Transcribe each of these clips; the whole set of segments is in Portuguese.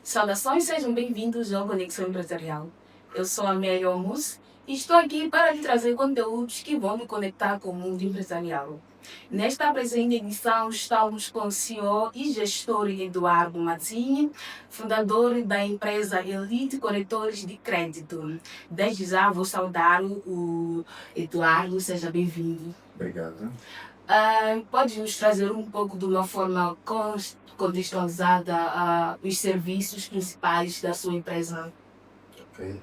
Saudações, sejam bem-vindos ao Conexão Empresarial. Eu sou a Amélia Almus e estou aqui para lhe trazer conteúdos que vão me conectar com o mundo empresarial. Nesta presente edição, estamos com o CEO e gestor Eduardo Mazzini, fundador da empresa Elite Corretores de Crédito. Desde já vou saudar o Eduardo, seja bem-vindo. Obrigado. Pode nos trazer um pouco de uma forma contextualizada os serviços principais da sua empresa? Ok.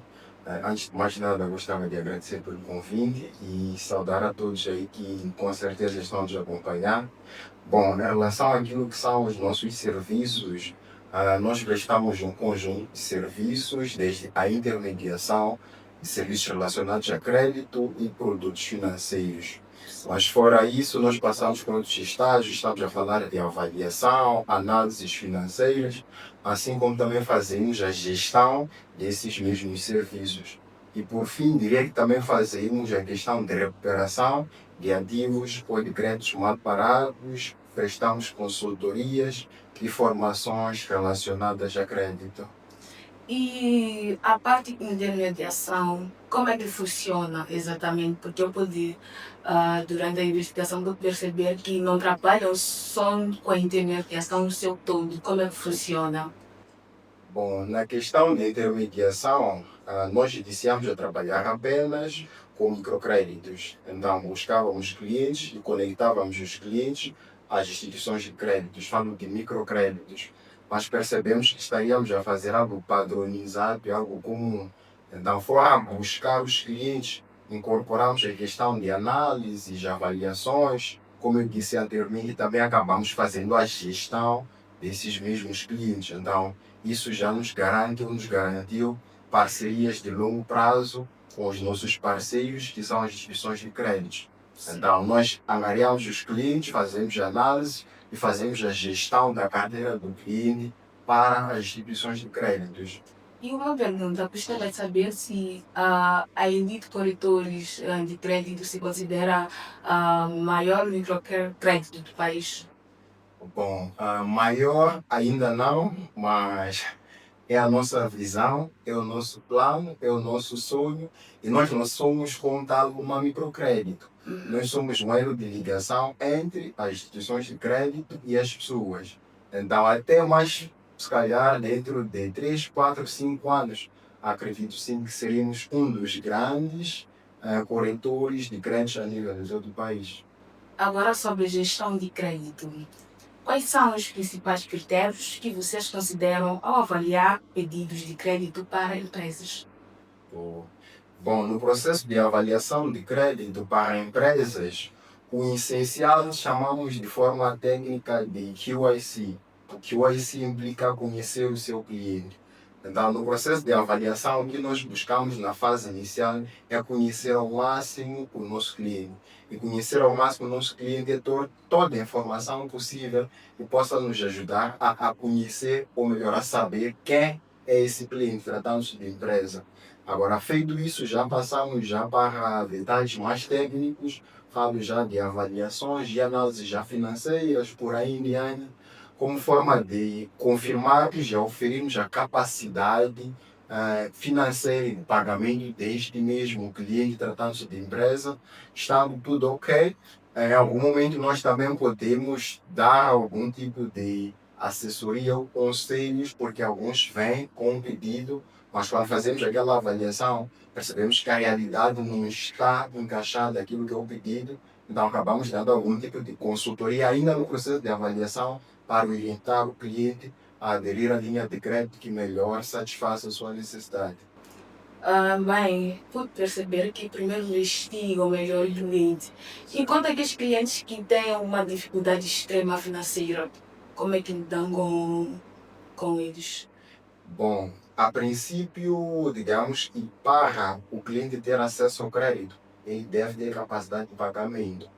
Antes de mais nada, gostava de agradecer pelo convite e saudar a todos aí que com certeza estão nos acompanhar. Bom, em relação àquilo que são os nossos serviços, nós prestamos um conjunto de serviços, desde a intermediação de serviços relacionados a crédito e produtos financeiros. Mas fora isso, nós passamos por outros estágios, estamos a falar de avaliação, análises financeiras, assim como também fazemos a gestão desses mesmos serviços. E por fim, diria que também fazemos a questão de recuperação de ativos ou de créditos mal parados, prestamos consultorias e formações relacionadas a crédito. E a parte de intermediação, como é que funciona exatamente? Porque eu pude, durante a investigação, perceber que não trabalham só com a intermediação no seu todo. Como é que funciona? Bom, na questão de intermediação, nós iniciamos a trabalhar apenas com microcréditos. Então, buscávamos clientes e conectávamos os clientes às instituições de créditos, falando de microcréditos. Mas percebemos que estaríamos a fazer algo padronizado e algo comum. Então, fomos buscar os clientes, incorporamos a questão de análises, avaliações. Como eu disse anteriormente, também acabamos fazendo a gestão desses mesmos clientes. Então, isso já nos garante ou nos garantiu parcerias de longo prazo com os nossos parceiros, que são as instituições de crédito. Então, nós angariamos os clientes, fazemos análise e fazemos a gestão da carteira do cliente para as instituições de créditos. E uma pergunta, gostaria de saber se a Elite Corretores de Crédito se considera a maior microcrédito do país. Bom, maior ainda não, mas é a nossa visão, é o nosso plano, é o nosso sonho, e nós não somos como tal uma microcrédito. Nós somos um elo de ligação entre as instituições de crédito e as pessoas. Então, até mais, se calhar, dentro de 3, 4, 5 anos, acredito sim que seremos um dos grandes corretores de créditos a nível do todo o país. Agora, sobre gestão de crédito. Quais são os principais critérios que vocês consideram ao avaliar pedidos de crédito para empresas? Bom, no processo de avaliação de crédito para empresas, o essencial chamamos de forma técnica de QIC. O QIC implica conhecer o seu cliente. Então, no processo de avaliação, o que nós buscamos na fase inicial é conhecer ao máximo o nosso cliente. E conhecer ao máximo o nosso cliente é toda a informação possível que possa nos ajudar a conhecer, ou melhor, a saber quem é esse cliente, tratando-se de empresa. Agora, feito isso, já passamos já para detalhes mais técnicos, falo já de avaliações, de análises já financeiras, por aí em diante, como forma de confirmarmos e oferirmos a capacidade financeira de pagamento deste mesmo cliente, tratando-se de empresa, estando tudo ok. Em algum momento nós também podemos dar algum tipo de assessoria ou conselhos, porque alguns vêm com um pedido, mas quando fazemos aquela avaliação, percebemos que a realidade não está encaixada naquilo que é o pedido, então acabamos dando algum tipo de consultoria ainda no processo de avaliação para orientar o cliente a aderir à linha de crédito que melhor satisfaça a sua necessidade. Bem, pude perceber que primeiro investiga o melhor cliente. Enquanto aqueles clientes que têm uma dificuldade extrema financeira, como é que lidam com eles? Bom, a princípio, digamos que para o cliente ter acesso ao crédito, ele deve ter capacidade de pagamento.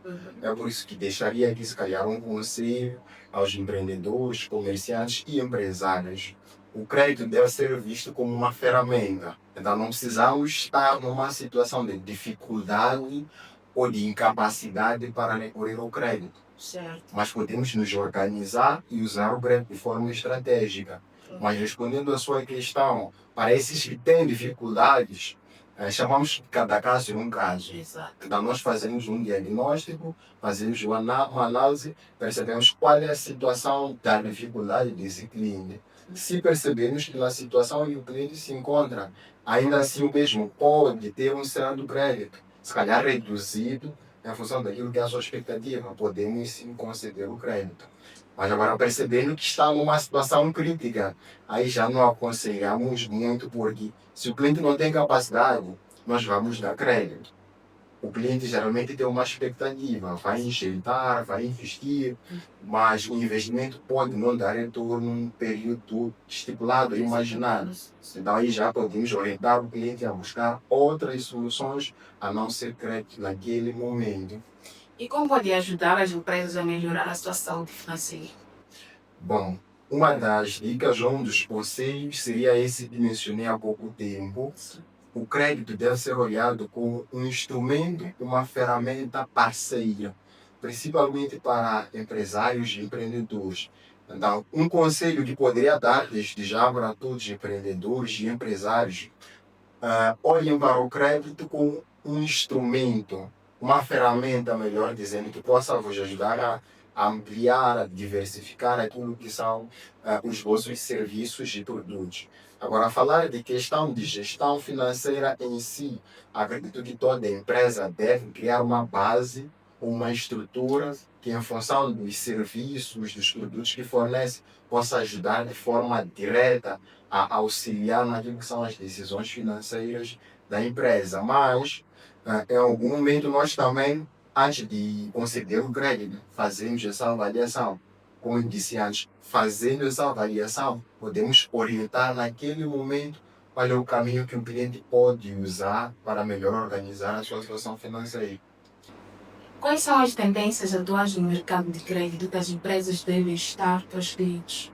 É por isso que deixaria aqui, se calhar, um conselho aos empreendedores, comerciantes e empresários. O crédito deve ser visto como uma ferramenta. Então, não precisamos estar numa situação de dificuldade ou de incapacidade para recorrer ao crédito. Certo. Mas podemos nos organizar e usar o crédito de forma estratégica. Mas respondendo à sua questão, para esses que têm dificuldades, chamamos de cada caso em um caso. Exato. Então nós fazemos um diagnóstico, fazemos uma análise, percebemos qual é a situação da dificuldade desse cliente. Se percebemos que na situação em que o cliente se encontra, ainda assim o mesmo pode ter um certo crédito, se calhar reduzido, em função daquilo que é a sua expectativa, podemos sim conceder o crédito. Mas agora percebendo que está numa situação crítica, aí já não aconselhamos muito, porque se o cliente não tem capacidade, nós vamos dar crédito. O cliente geralmente tem uma expectativa, vai injetar, vai investir, mas o investimento pode não dar retorno num período estipulado, imaginado. Então aí já podemos orientar o cliente a buscar outras soluções, a não ser crédito naquele momento. E como pode ajudar as empresas a melhorar a sua saúde financeira? Bom, uma das dicas ou um dos conselhos seria esse que mencionei há pouco tempo. O crédito deve ser olhado como um instrumento, uma ferramenta parceira, principalmente para empresários e empreendedores. Então, um conselho que poderia dar desde já para todos os empreendedores e empresários, olhem para o crédito como um instrumento, uma ferramenta, melhor dizendo, que possa vos ajudar a ampliar, a diversificar aquilo que são os vossos serviços e produtos. Agora, falar de questão de gestão financeira em si, acredito que toda empresa deve criar uma base, uma estrutura que, em função dos serviços, dos produtos que fornece, possa ajudar de forma direta a auxiliar naquilo que são as decisões financeiras da empresa. Mas, em algum momento, nós também, antes de conceder o crédito, fazemos essa avaliação. Como eu disse antes, fazendo essa avaliação, podemos orientar naquele momento qual é o caminho que o cliente pode usar para melhor organizar a sua situação financeira. Quais são as tendências atuais no mercado de crédito que as empresas devem estar para os clientes?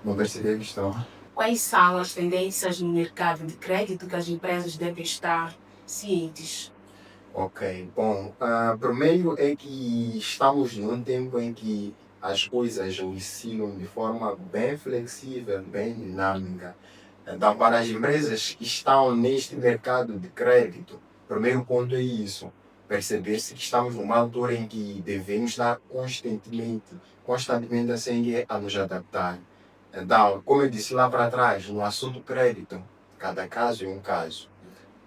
Não percebi a questão. Quais são as tendências no mercado de crédito que as empresas devem estar cientes? Ok, bom, primeiro é que estamos num tempo em que as coisas oscilam de forma bem flexível, bem dinâmica. Então, para as empresas que estão neste mercado de crédito, primeiro ponto é isso, perceber-se que estamos numa altura em que devemos estar constantemente assim a nos adaptar. Então, como eu disse lá para trás, no assunto crédito, cada caso é um caso.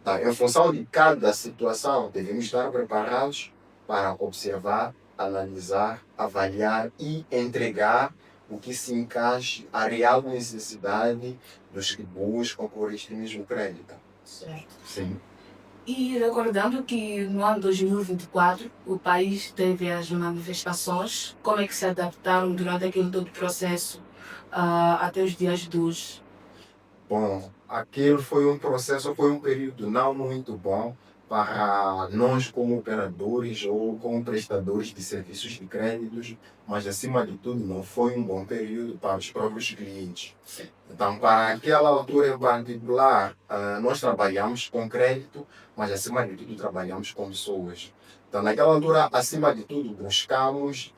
Tá, em função de cada situação, devemos estar preparados para observar, analisar, avaliar e entregar o que se encaixe à real necessidade dos que buscam por este mesmo crédito. Certo. Sim. E recordando que no ano 2024 o país teve as manifestações, como é que se adaptaram durante aquele todo processo até os dias de hoje? Bom, aquele foi um processo, foi um período não muito bom para nós como operadores ou como prestadores de serviços de créditos, mas acima de tudo não foi um bom período para os próprios clientes. Então, para aquela altura em particular, nós trabalhamos com crédito, mas acima de tudo trabalhamos com pessoas. Então, naquela altura, acima de tudo, buscamos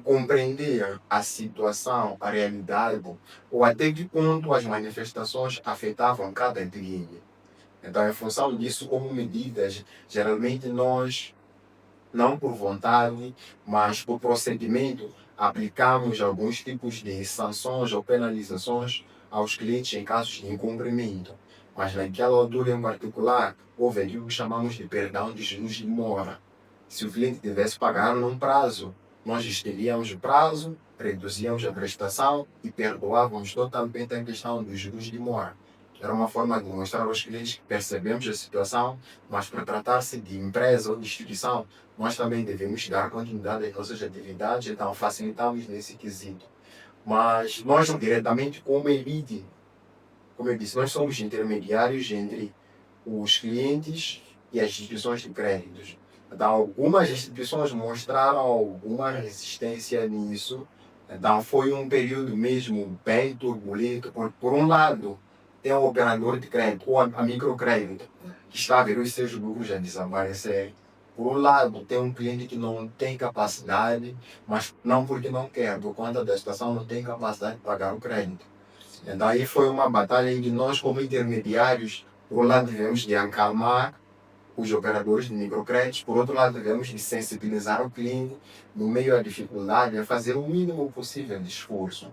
compreender a situação, a realidade, ou até que ponto as manifestações afetavam cada cliente. Então, em função disso, como medidas, geralmente nós, não por vontade, mas por procedimento, aplicamos alguns tipos de sanções ou penalizações aos clientes em casos de incumprimento. Mas naquela altura em particular, houve aquilo que chamamos de perdão de juros de mora. Se o cliente tivesse pagar num prazo, nós estendíamos o prazo, reduzíamos a prestação e perdoávamos totalmente a questão dos juros de mora. Era uma forma de mostrar aos clientes que percebemos a situação, mas por tratar-se de empresa ou de instituição, nós também devemos dar continuidade às nossas atividades, então facilitamos nesse quesito. Mas nós não diretamente como elite, como eu disse, nós somos intermediários entre os clientes e as instituições de créditos. Então, algumas instituições mostraram alguma resistência nisso. Então, foi um período mesmo bem turbulento. Por um lado, tem o operador de crédito, ou a microcrédito, que está a ver os seus lucros a desaparecer. Por um lado, tem um cliente que não tem capacidade, mas não porque não quer, por conta da situação não tem capacidade de pagar o crédito. Então aí foi uma batalha em que nós, como intermediários, por um lado devemos de acalmar os operadores de microcréditos, por outro lado devemos de sensibilizar o cliente no meio à dificuldade, a fazer o mínimo possível de esforço.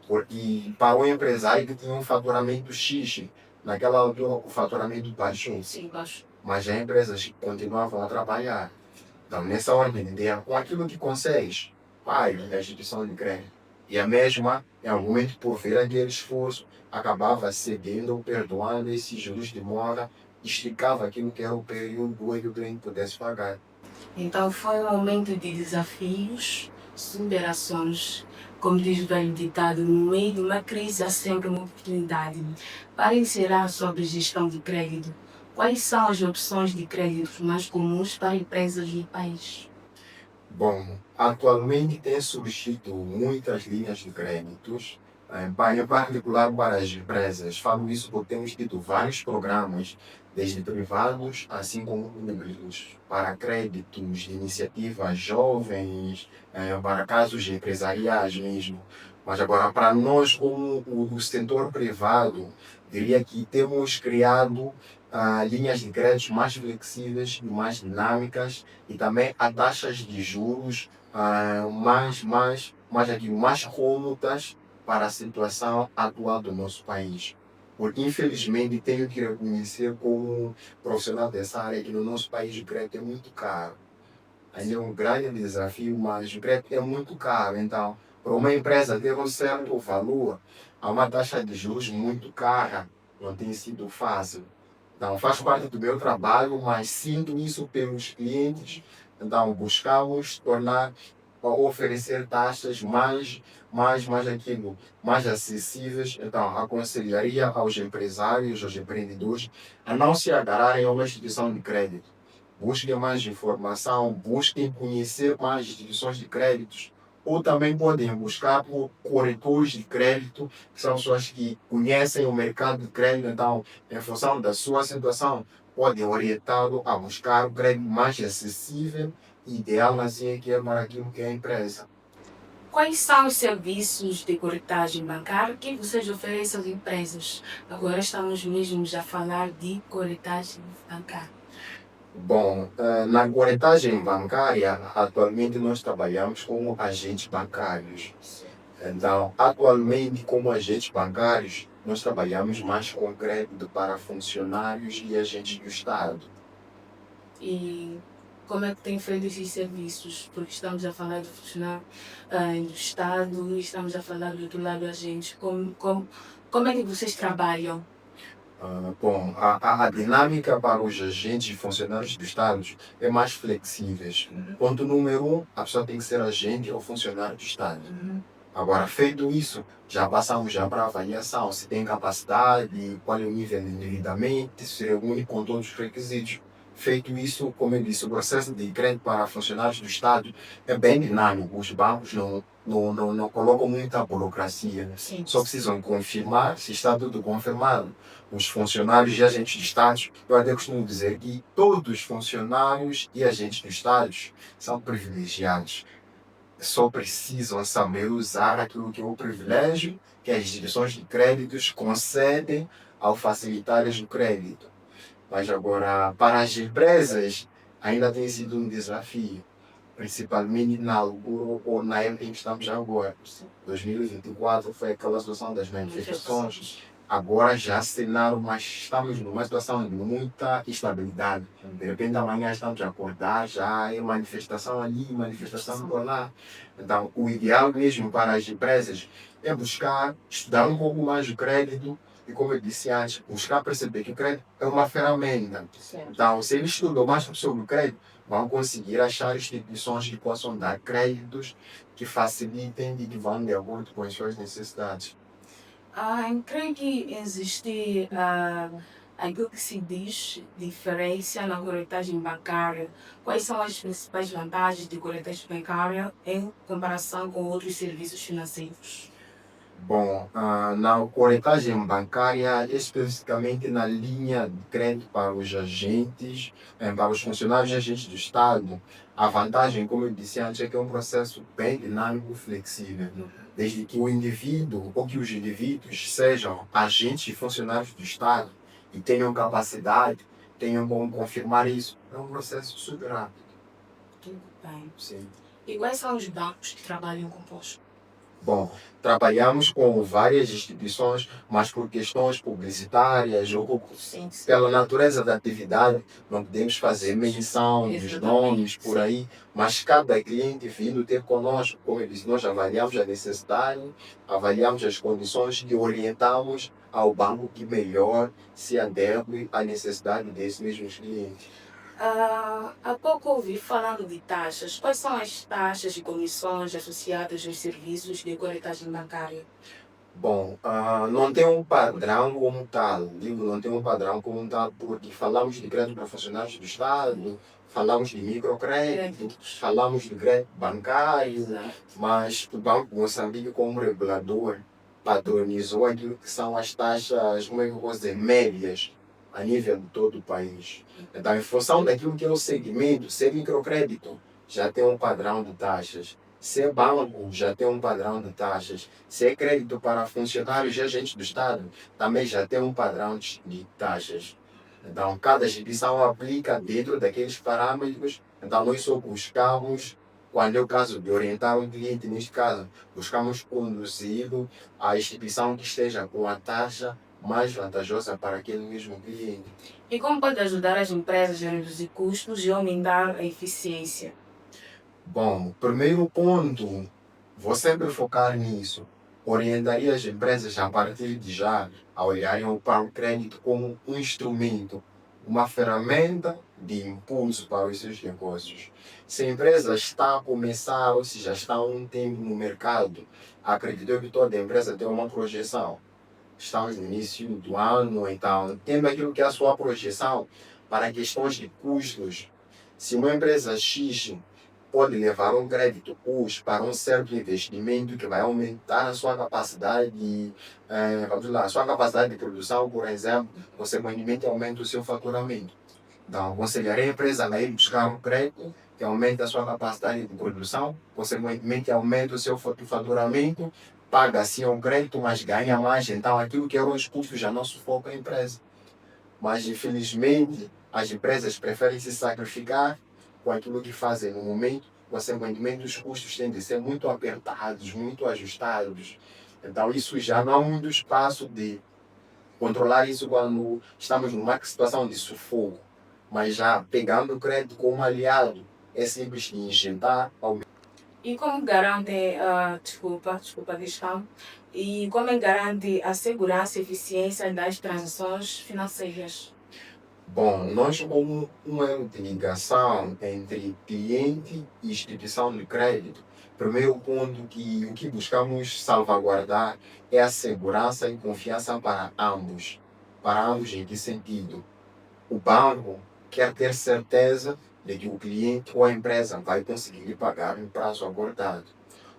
Porque para o empresário que tinha um faturamento X, naquela altura o faturamento baixou, Sim, baixo. mas as empresas continuavam a trabalhar. Então, nessa ordem de ideia, com aquilo que consegues, pague a instituição de crédito. E a mesma, em algum momento, por ver aquele esforço, acabava cedendo ou perdoando esses juros de mora, esticava aquilo que era o período em que o cliente pudesse pagar. Então foi um momento de desafios, superações. Como diz o velho ditado, no meio de uma crise há sempre uma oportunidade. Para encerrar sobre gestão de crédito, quais são as opções de crédito mais comuns para empresas no país? Bom, atualmente tem surgido muitas linhas de créditos, em particular para as empresas. Falo isso porque temos tido vários programas, desde privados, assim como públicos, para créditos de iniciativas jovens, para casos empresariais mesmo. Mas agora, para nós, como o setor privado, diria que temos criado linhas de crédito mais flexíveis e mais dinâmicas e também a taxas de juros mais cômodas para a situação atual do nosso país. Porque, infelizmente, tenho que reconhecer como profissional dessa área que no nosso país o crédito é muito caro. Ainda é um grande desafio, mas o crédito é muito caro. Então, para uma empresa ter um certo valor, há uma taxa de juros muito cara, não tem sido fácil. Então, faz parte do meu trabalho, mas sinto isso pelos clientes. Então, buscamos tornar, oferecer taxas mais acessíveis. Então, aconselharia aos empresários, aos empreendedores, a não se agarrarem a uma instituição de crédito. Busquem mais informação, busquem conhecer mais instituições de créditos, ou também podem buscar por corretores de crédito, que são pessoas que conhecem o mercado de crédito, então, em função da sua situação, podem orientá-lo a buscar o crédito mais acessível e ideal assim é que é para aquilo que é a empresa. Quais são os serviços de corretagem bancária que vocês oferecem às empresas? Agora estamos mesmo já a falar de corretagem bancária. Bom, na corretagem bancária, atualmente nós trabalhamos com agentes bancários. Então, atualmente, como agentes bancários, nós trabalhamos mais com crédito para funcionários e agentes do Estado. E como é que tem feito esses serviços? Porque estamos a falar de funcionário do Estado, estamos a falar do outro lado da gente. Como é que vocês trabalham? Bom, a dinâmica para os agentes e funcionários do Estado é mais flexível. Ponto número um, a pessoa tem que ser agente ou funcionário do Estado. Agora, feito isso, já passamos já para a avaliação, se tem capacidade, qual é o nível de endividamento, se reúne com todos os requisitos. Feito isso, como eu disse, o processo de crédito para funcionários do Estado é bem dinâmico. Os bancos não colocam muita burocracia, Sim. só precisam confirmar se está tudo confirmado. Os funcionários e agentes de Estado, eu até costumo dizer que todos os funcionários e agentes de Estado são privilegiados, só precisam saber usar aquilo que é o privilégio que as instituições de créditos concedem ao facilitarem o crédito. Mas agora, para as empresas, ainda tem sido um desafio, principalmente na altura ou na época em que estamos agora. 2024 foi aquela situação das manifestações. Agora já cenário, mas estamos numa situação de muita instabilidade. De repente amanhã estamos a acordar, já é manifestação ali, manifestação por lá. Então, o ideal mesmo para as empresas é buscar estudar um pouco mais o crédito e, como eu disse antes, buscar perceber que o crédito é uma ferramenta. Então, se eles estudam mais sobre o crédito, vão conseguir achar instituições que possam dar créditos que facilitem e que vão de acordo com as suas necessidades. Creio que existe aquilo que se diz diferença na corretagem bancária. Quais são as principais vantagens de corretagem bancária em comparação com outros serviços financeiros? Bom, na corretagem bancária, especificamente na linha de crédito para os agentes, para os funcionários e agentes do Estado, a vantagem, como eu disse antes, é que é um processo bem dinâmico e flexível. Desde que o indivíduo ou que os indivíduos sejam agentes e funcionários do Estado e tenham capacidade, tenham como confirmar isso, é um processo super rápido. Tudo bem. Sim. E quais são os bancos que trabalham convosco? Bom, trabalhamos com várias instituições, mas por questões publicitárias ou Sim, sim. pela natureza da atividade, não podemos fazer menção dos Exatamente, nomes por sim. aí, mas cada cliente vindo ter conosco, como eu disse, nós avaliamos a necessidade, avaliamos as condições e orientamos ao banco que melhor se adeque à necessidade desses mesmos clientes. Há pouco ouvi falando de taxas. Quais são as taxas e comissões associadas aos serviços de corretagem bancária? Bom, não tem um padrão como tal, digo, não tem um padrão como tal, porque falamos de crédito para funcionários do Estado, falamos de microcrédito, falamos de crédito bancário, Exato. mas o Banco de Moçambique, como regulador, padronizou aquilo que são as taxas, como é que eu posso dizer, médias, a nível de todo o país. Então, em função daquilo que é o segmento, ser microcrédito, já tem um padrão de taxas. Ser banco já tem um padrão de taxas. Ser crédito para funcionários e agentes do Estado também já tem um padrão de taxas. Então, cada instituição aplica dentro daqueles parâmetros. Então, nós só buscamos, quando é o caso de orientar um cliente, neste caso, buscamos conduzi-lo à instituição que esteja com a taxa mais vantajosa para aquele mesmo cliente. E como pode ajudar as empresas a reduzir custos e aumentar a eficiência? Bom, primeiro ponto, vou sempre focar nisso. Orientaria as empresas a partir de já a olharem para o crédito como um instrumento, uma ferramenta de impulso para os seus negócios. Se a empresa está a começar, ou se já está há um tempo no mercado, acredito que toda empresa tem uma projeção. Estamos no início do ano, então, tendo aquilo que é a sua projeção para questões de custos. Se uma empresa X pode levar um crédito custo para um certo investimento que vai aumentar a sua capacidade, vamos lá, a sua capacidade de produção, por exemplo, consequentemente aumenta o seu faturamento. Então, aconselharei a empresa a ir buscar um crédito que aumente a sua capacidade de produção, consequentemente aumenta o seu faturamento, paga assim um crédito, mas ganha mais. Então, aquilo que eram os custos já não sufoca a empresa. Mas, infelizmente, as empresas preferem se sacrificar com aquilo que fazem no momento, consequentemente, os custos têm de ser muito apertados, muito ajustados. Então, isso já não há muito espaço de controlar isso quando estamos numa situação de sufoco. Mas já pegando o crédito como aliado, é simples de injetar ao. E como garante, desculpa a questão, e como garante a segurança e eficiência das transações financeiras? Bom, nós como uma ligação entre cliente e instituição de crédito, primeiro ponto que o que buscamos salvaguardar é a segurança e confiança para ambos. Para ambos em que sentido? O banco quer ter certeza de que o cliente ou a empresa vai conseguir lhe pagar no prazo acordado.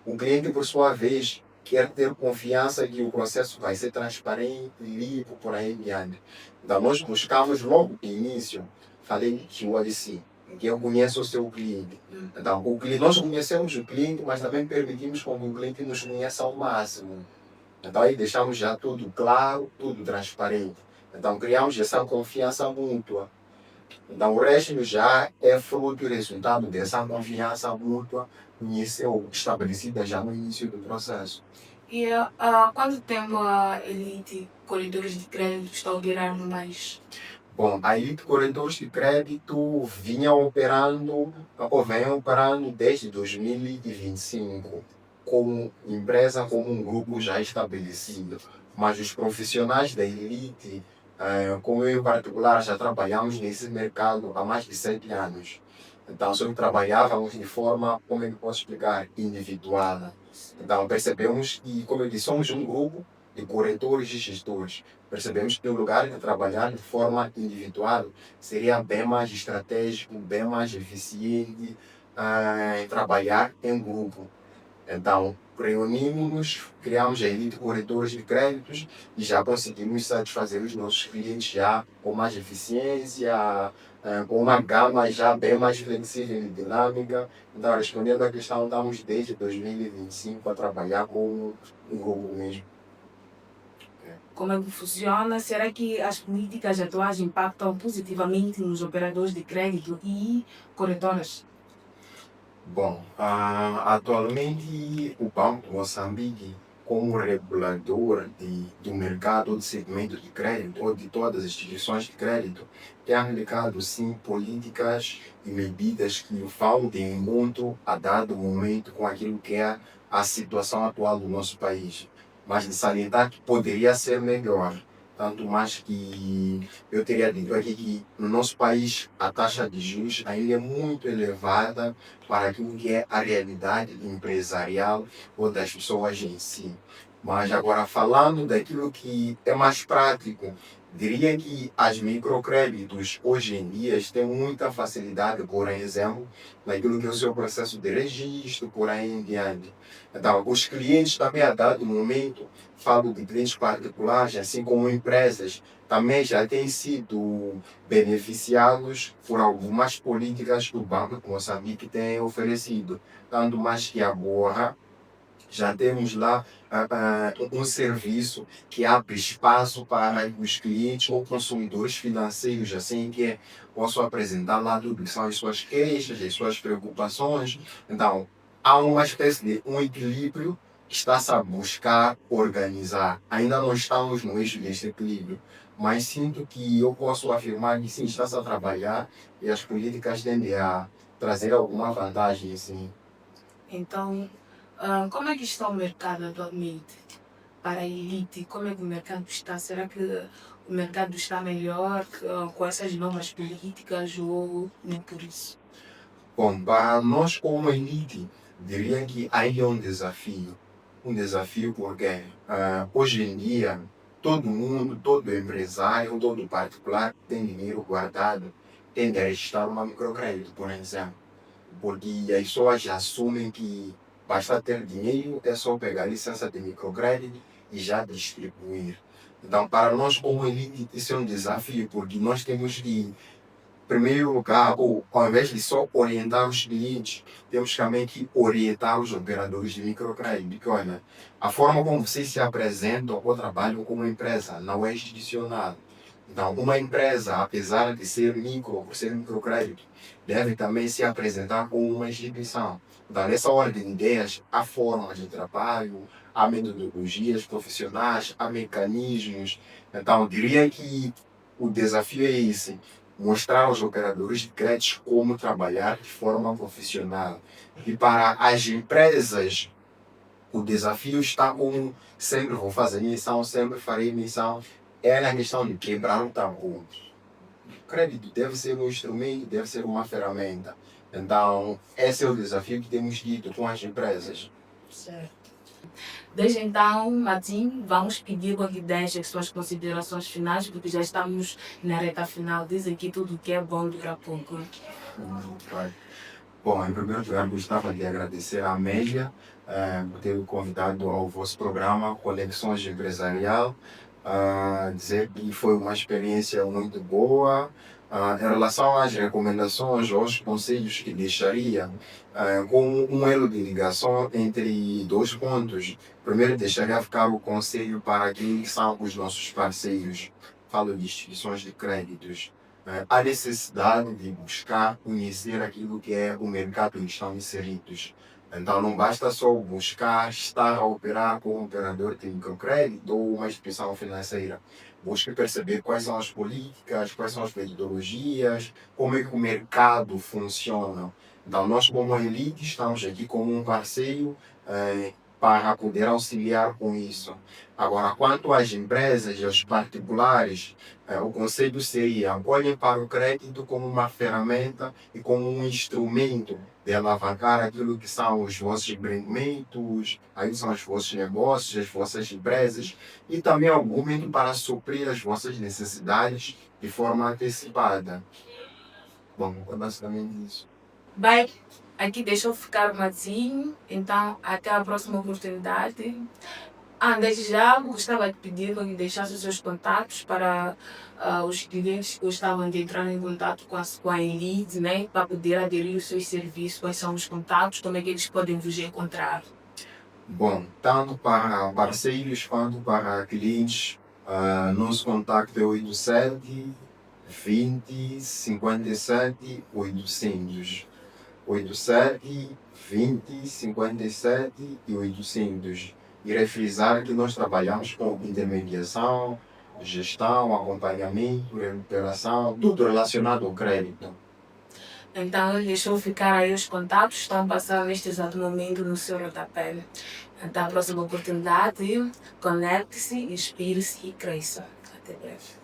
O cliente, por sua vez, quer ter confiança que o processo vai ser transparente, limpo, por aí em diante. Então, nós buscamos logo de início, falei que o assim, que eu conheço o seu cliente. Então, nós conhecemos o cliente, mas também permitimos que o cliente nos conheça ao máximo. Então, aí deixamos já tudo claro, tudo transparente. Então, criamos essa confiança mútua. Então, o resto já é fruto e resultado dessa confiança mútua conheceu estabelecida já no início do processo. E há quanto tempo a Elite Corretores de Crédito está a operar no mais? Bom, a Elite Corretores de Crédito vinha operando, ou vem operando desde 2025, como empresa, como um grupo já estabelecido. Mas os profissionais da Elite, como eu em particular, já trabalhamos nesse mercado há mais de 7 anos. Então, só que trabalhávamos de forma, como eu posso explicar, individual. Então, percebemos que, como eu disse, somos um grupo de corretores e gestores. Percebemos que o lugar de trabalhar de forma individual seria bem mais estratégico, bem mais eficiente em trabalhar em grupo. Então, reunimos-nos, criamos a elite corretores de créditos e já conseguimos satisfazer os nossos clientes já com mais eficiência, com uma gama já bem mais flexível e dinâmica. Então, respondendo à questão, estamos desde 2025 a trabalhar com um grupo mesmo. Como é que funciona? Será que as políticas atuais impactam positivamente nos operadores de crédito e corretoras? Bom, atualmente o Banco de Moçambique, como regulador do mercado de segmento de crédito ou de todas as instituições de crédito, tem aplicado sim políticas e medidas que vão de encontro a dado momento com aquilo que é a situação atual do nosso país. Mas de salientar que poderia ser melhor. Tanto mais que eu teria dito aqui que no nosso país a taxa de juros ainda é muito elevada para aquilo que é a realidade empresarial ou das pessoas em si. Mas agora falando daquilo que é mais prático, diria que as microcréditos hoje em dia têm muita facilidade, por exemplo, naquilo que é o seu processo de registro, por aí em diante. Então, os clientes também a dado momento, falo de clientes particulares, assim como empresas, também já têm sido beneficiados por algumas políticas que o Banco de Moçambique tem oferecido. Tanto mais que agora já temos lá um serviço que abre espaço para os clientes ou consumidores financeiros, assim que possam apresentar lá tudo que são as suas queixas, as suas preocupações. Então, há uma espécie de um equilíbrio que está-se a buscar organizar. Ainda não estamos no eixo deste equilíbrio, mas sinto que eu posso afirmar que sim, está-se a trabalhar e as políticas tendem a trazer alguma vantagem, sim. Então, como é que está o mercado atualmente? Para a elite, como é que o mercado está? Será que o mercado está melhor com essas novas políticas ou nem por isso? Bom, para nós como elite, diria que aí é um desafio. Um desafio porque hoje em dia todo mundo, todo empresário, todo particular que tem dinheiro guardado tende a registrar uma microcrédito, por exemplo. Porque as pessoas assumem que basta ter dinheiro, é só pegar a licença de microcrédito e já distribuir. Então, para nós como elite, isso é um desafio, porque nós temos que primeiro lugar, ou ao invés de só orientar os clientes, temos também que orientar os operadores de microcrédito. Porque, olha, a forma como vocês se apresentam ou trabalham como empresa não é institucional. Então, uma empresa, apesar de ser micro, por ser microcrédito, deve também se apresentar como uma instituição. Então, nessa ordem de ideias, há formas de trabalho, há metodologias profissionais, há mecanismos. Então, diria que o desafio é esse: mostrar aos operadores de crédito como trabalhar de forma profissional. E para as empresas, o desafio está como sempre vou fazer missão, sempre farei missão, é na questão de quebrar o tabu. O crédito deve ser um instrumento, deve ser uma ferramenta. Então, esse é o desafio que temos dito com as empresas. Certo. Desde então, Martim, vamos pedir com que deixe as suas considerações finais, porque já estamos na reta final. Dizem que tudo que é bom dura pouco. Vai. Bom, em primeiro lugar, gostava de agradecer à Amélia por ter me convidado ao vosso programa Conexões Empresarial. Dizer que foi uma experiência muito boa. Em relação às recomendações, aos conselhos que deixaria, como um elo de ligação entre dois pontos. Primeiro, deixaria ficar o conselho para quem são os nossos parceiros. Falo de instituições de créditos. Há necessidade de buscar conhecer aquilo que é o mercado em que estão inseridos. Então, não basta só buscar estar a operar como operador de microcrédito ou uma instituição financeira. Busque perceber quais são as políticas, quais são as metodologias, como é que o mercado funciona. Então, nós, como elite, estamos aqui como um parceiro para poder auxiliar com isso. Agora, quanto às empresas e aos particulares, o conselho seria: olhem para o crédito como uma ferramenta e como um instrumento de alavancar aquilo que são os vossos empreendimentos, aí são os vossos negócios, as vossas empresas, e também é um momento para suprir as vossas necessidades de forma antecipada. Bom, é basicamente isso. Bem, aqui deixou ficar Mazinho, então até a próxima oportunidade. Desde já gostava de pedir que me deixasse os seus contatos para os clientes que gostavam de entrar em contato com a Elite, né, para poder aderir aos seus serviços, quais são os contatos, como é que eles podem vos encontrar. Bom, tanto para parceiros quanto para clientes, nosso contato é 87 20 57 800. 87 20 57 e 800. Irei frisar que nós trabalhamos com intermediação, gestão, acompanhamento, recuperação, tudo relacionado ao crédito. Então, ele deixou ficar aí os contatos, estão passando neste exato momento no seu rodapé. Até a próxima oportunidade, conecte-se, inspire-se e cresça. Até breve.